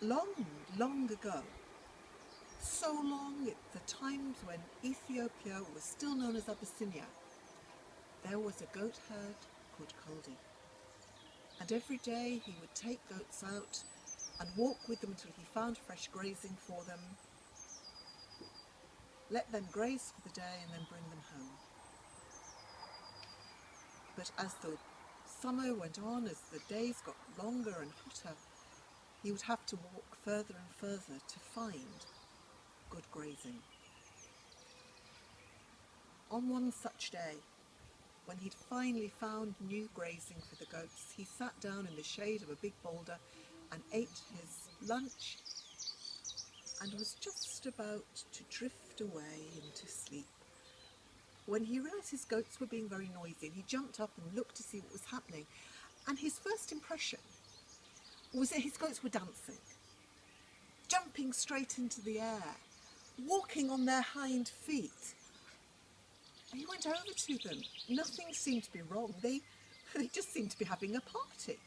Long, long ago, so long at the times when Ethiopia was still known as Abyssinia, there was a goat herd called Kaldi. And every day he would take goats out and walk with them until he found fresh grazing for them, let them graze for the day and then bring them home. But as the summer went on, as the days got longer and hotter, he would have to walk further and further to find good grazing. On one such day, when he'd finally found new grazing for the goats, he sat down in the shade of a big boulder and ate his lunch and was just about to drift away into sleep when he realised his goats were being very noisy, and he jumped up and looked to see what was happening. And his first impression was that his goats were dancing, jumping straight into the air, walking on their hind feet. And he went over to them. Nothing seemed to be wrong. They just seemed to be having a party.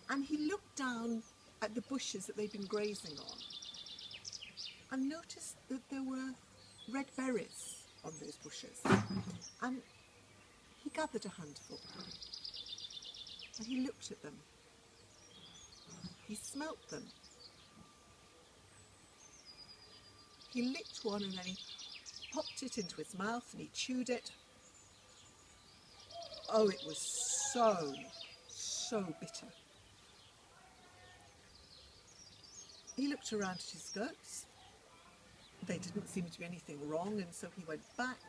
And he looked down at the bushes that they'd been grazing on and noticed that there were red berries on those bushes. And he gathered a handful and he looked at them. He smelt them. He licked one and then he popped it into his mouth and he chewed it. Oh, it was so bitter. He looked around at his goats. They didn't seem to be anything wrong, and so he went back,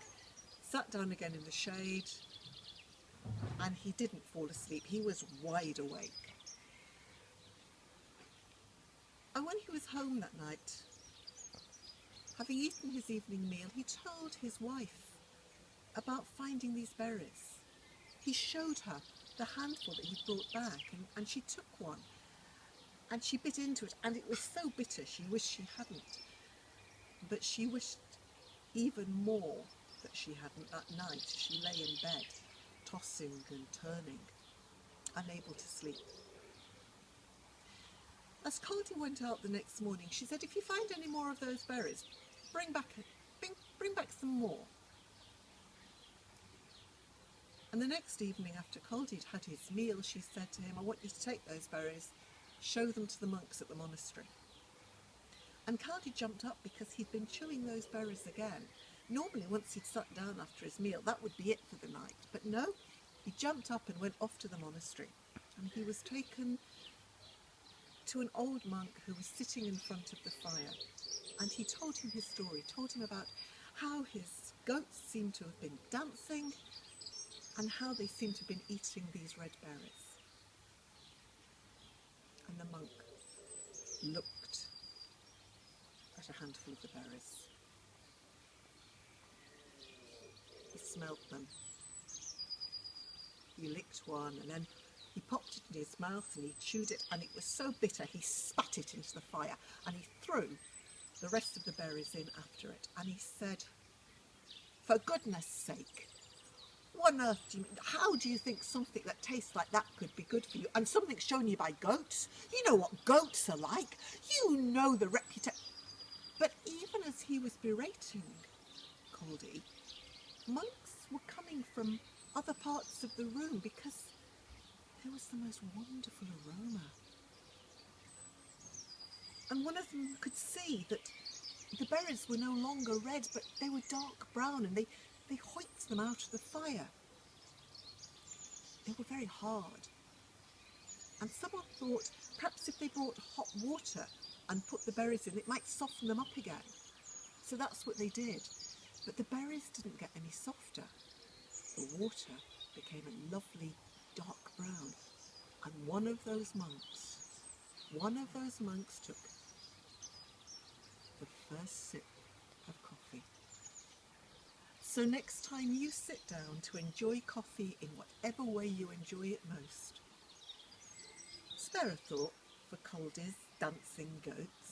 sat down again in the shade, and he didn't fall asleep. He was wide awake. And when he was home that night, having eaten his evening meal, he told his wife about finding these berries. He showed her the handful that he'd brought back, and she took one and she bit into it, and it was so bitter she wished she hadn't. But she wished even more that she hadn't that night. She lay in bed, tossing and turning, unable to sleep. As Kaldi went out the next morning, she said, "If you find any more of those berries, bring back some more." And the next evening, after Kaldi had had his meal, she said to him, "I want you to take those berries, show them to the monks at the monastery." And Kaldi jumped up because he'd been chewing those berries again. Normally, once he'd sat down after his meal, that would be it for the night. But no, he jumped up and went off to the monastery. And he was taken to an old monk who was sitting in front of the fire. And he told him his story, told him about how his goats seemed to have been dancing and how they seemed to have been eating these red berries. And the monk looked at a handful of the berries. He smelt them. He licked one and then he popped it in his mouth and he chewed it, and it was so bitter he spat it into the fire and he threw the rest of the berries in after it. And he said, "For goodness sake, what on earth do you mean? How do you think something that tastes like that could be good for you? And something shown you by goats? You know what goats are like. You know the reputation." But even as he was berating Kaldi, monks were coming from other parts of the room because there was the most wonderful aroma. And one of them could see that the berries were no longer red, but they were dark brown, and they hoiked them out of the fire. They were very hard. And someone thought perhaps if they brought hot water and put the berries in, it might soften them up again. So that's what they did. But the berries didn't get any softer. The water became a lovely dark brown. And one of those monks took the first sip of coffee. So next time you sit down to enjoy coffee in whatever way you enjoy it most, spare a thought for Kaldi's dancing goats.